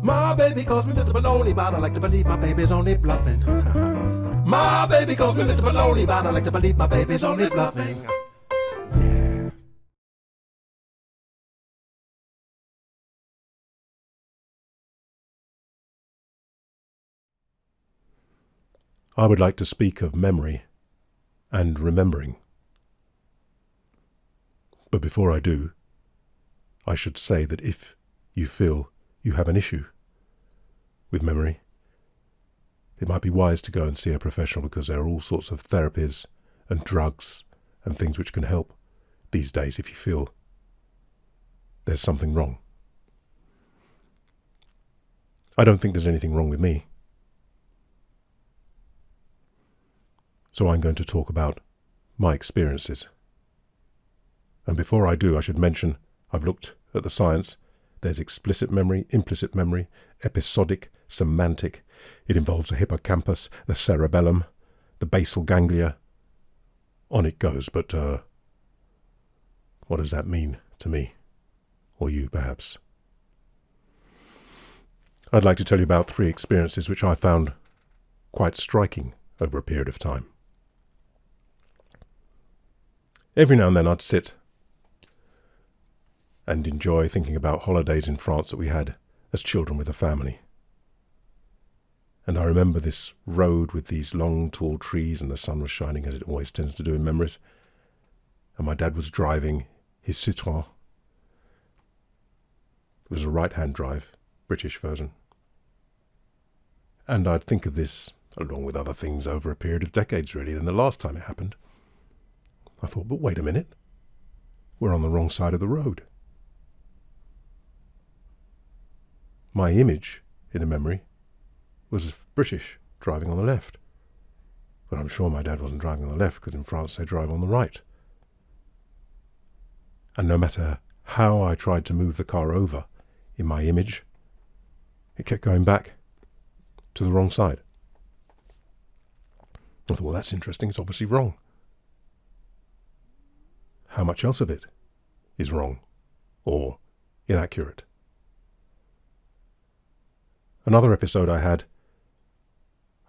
My baby calls me Mr. Baloney, but I like to believe my baby's only bluffing. My baby calls me Mr. Baloney, but I like to believe my baby's only bluffing. Yeah. I would like to speak of memory and remembering. But before I do, I should say that if you feel you have an issue with memory, it might be wise to go and see a professional, because there are all sorts of therapies and drugs and things which can help these days if you feel there's something wrong. I don't think there's anything wrong with me. So I'm going to talk about my experiences. And before I do, I should mention I've looked at the science. There's explicit memory, implicit memory, episodic, semantic. It involves the hippocampus, the cerebellum, the basal ganglia. On it goes, but what does that mean to me? Or you, perhaps? I'd like to tell you about 3 experiences which I found quite striking over a period of time. Every now and then I'd sit and enjoy thinking about holidays in France that we had as children with the family. And I remember this road with these long, tall trees, and the sun was shining, as it always tends to do in memories. And my dad was driving his Citroën. It was a right-hand drive, British version. And I'd think of this, along with other things, over a period of decades, really, than the last time it happened. I thought, but wait a minute. We're on the wrong side of the road. My image in the memory was British, driving on the left. But I'm sure my dad wasn't driving on the left, because in France they drive on the right. And no matter how I tried to move the car over in my image, it kept going back to the wrong side. I thought, well, that's interesting. It's obviously wrong. How much else of it is wrong or inaccurate? Another episode I had,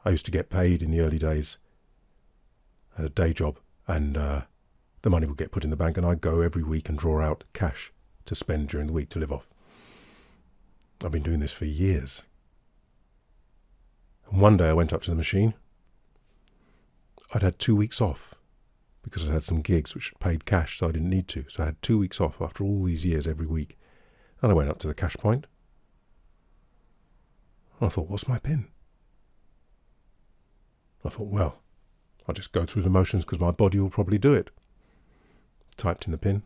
I used to get paid in the early days. I had a day job, and the money would get put in the bank, and I'd go every week and draw out cash to spend during the week to live off. I've been doing this for years. And one day I went up to the machine. I'd had 2 weeks off because I had some gigs which paid cash, so I didn't need to. So I had 2 weeks off after all these years every week. And I went up to the cash point. I thought, what's my PIN? I thought, well, I'll just go through the motions because my body will probably do it. Typed in the PIN.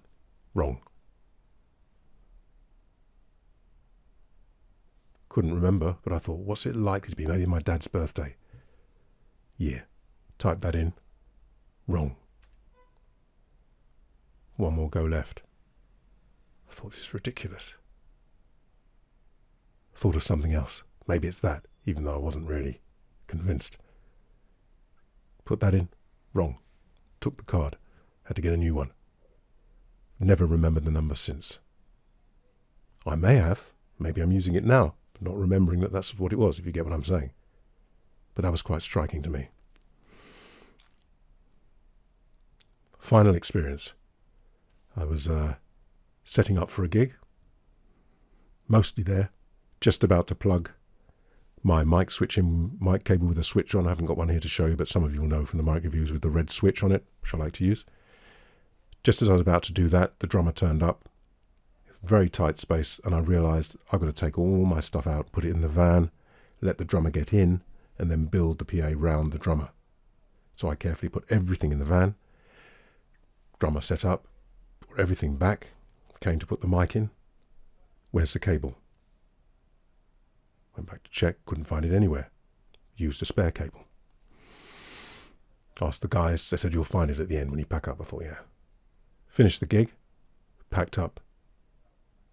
Wrong. Couldn't remember, but I thought, what's it likely to be? Maybe my dad's birthday. Yeah. Typed that in. Wrong. One more go left. I thought, this is ridiculous. Thought of something else. Maybe it's that, even though I wasn't really convinced. Put that in. Wrong. Took the card. Had to get a new one. Never remembered the number since. I may have. Maybe I'm using it now, but not remembering that that's what it was, if you get what I'm saying. But that was quite striking to me. Final experience. I was setting up for a gig. Mostly there. Just about to plug my mic cable with a switch on. I haven't got one here to show you, but some of you will know from the mic reviews with the red switch on it, which I like to use. Just as I was about to do that, the drummer turned up. Very tight space, and I realised I've got to take all my stuff out, put it in the van, let the drummer get in, and then build the PA round the drummer. So I carefully put everything in the van. Drummer set up, put everything back, came to put the mic in. Where's the cable? Went back to check, couldn't find it anywhere. Used a spare cable. Asked the guys, they said you'll find it at the end when you pack up. I thought, yeah. Finished the gig, packed up,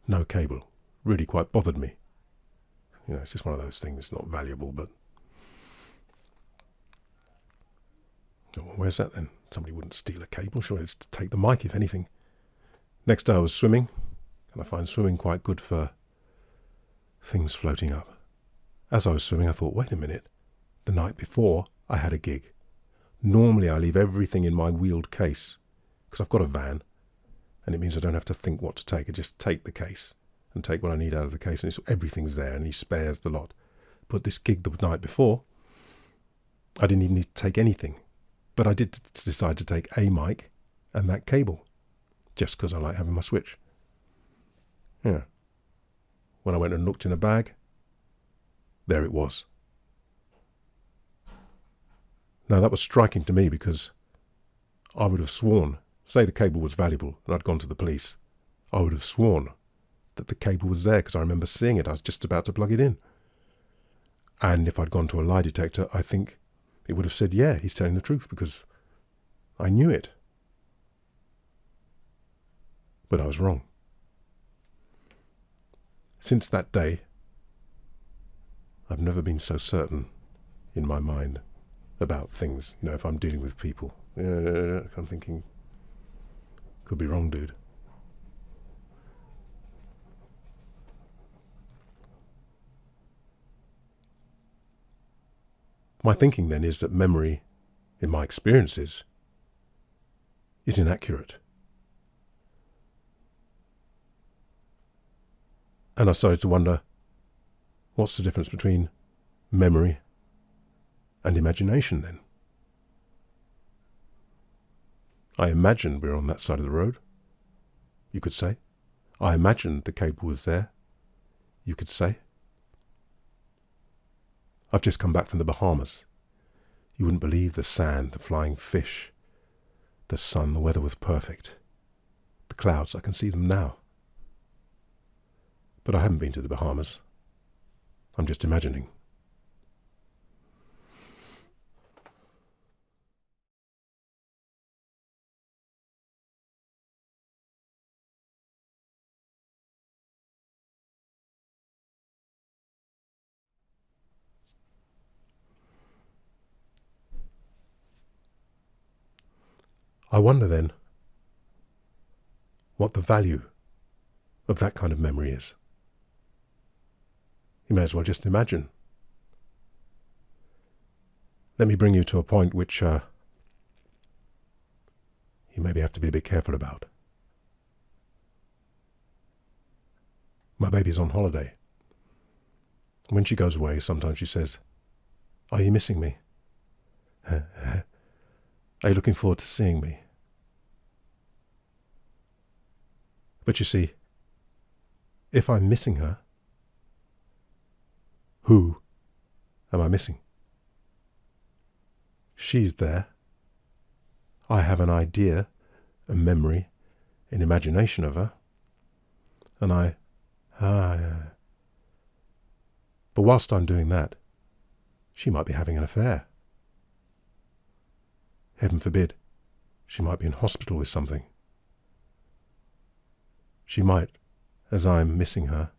no cable. Really quite bothered me. You know, it's just one of those things, not valuable, but... Oh, well, where's that then? Somebody wouldn't steal a cable, sure, it's to take the mic, if anything. Next day I was swimming, and I find swimming quite good for things floating up. As I was swimming, I thought, wait a minute. The night before, I had a gig. Normally, I leave everything in my wheeled case because I've got a van, and it means I don't have to think what to take. I just take the case and take what I need out of the case, and everything's there, and he spares the lot. But this gig the night before, I didn't even need to take anything. But I did decide to take a mic and that cable, just because I like having my switch. Yeah. When I went and looked in a bag, there it was. Now that was striking to me because I would have sworn, say the cable was valuable and I'd gone to the police, I would have sworn that the cable was there because I remember seeing it. I was just about to plug it in. And if I'd gone to a lie detector, I think it would have said, yeah, he's telling the truth because I knew it. But I was wrong. Since that day, I've never been so certain in my mind about things. You know, if I'm dealing with people, I'm thinking, could be wrong, dude. My thinking then is that memory, in my experiences, is inaccurate. And I started to wonder, what's the difference between memory and imagination then? I imagined we were on that side of the road, you could say. I imagined the cable was there, you could say. I've just come back from the Bahamas. You wouldn't believe the sand, the flying fish, the sun, the weather was perfect. The clouds, I can see them now. But I haven't been to the Bahamas. I'm just imagining. I wonder then what the value of that kind of memory is. You may as well just imagine. Let me bring you to a point which you maybe have to be a bit careful about. My baby's on holiday. When she goes away, sometimes she says, "Are you missing me? Are you looking forward to seeing me?" But you see, if I'm missing her, who am I missing? She's there. I have an idea, a memory, an imagination of her. And but whilst I'm doing that, she might be having an affair. Heaven forbid, she might be in hospital with something. She might, as I'm missing her,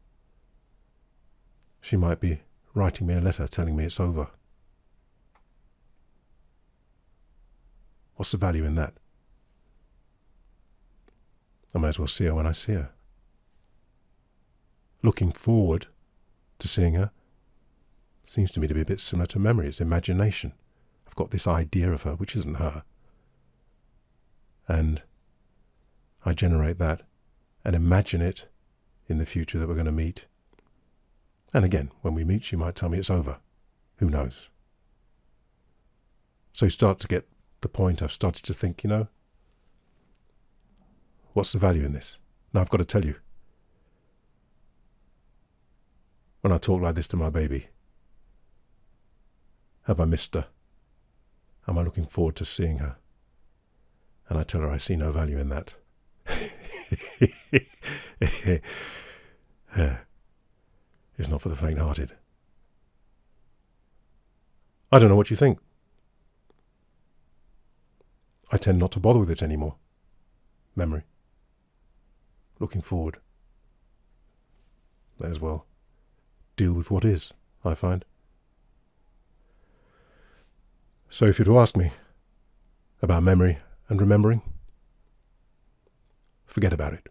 she might be writing me a letter telling me it's over. What's the value in that? I may as well see her when I see her. Looking forward to seeing her seems to me to be a bit similar to memory. It's imagination. I've got this idea of her, which isn't her. And I generate that and imagine it in the future that we're going to meet. And again, when we meet, she might tell me it's over. Who knows? So you start to get the point. I've started to think, what's the value in this? Now I've got to tell you, when I talk like this to my baby, have I missed her? Am I looking forward to seeing her? And I tell her I see no value in that. It's not for the faint-hearted. I don't know what you think. I tend not to bother with it anymore. Memory. Looking forward. May as well deal with what is, I find. So if you're to ask me about memory and remembering, forget about it.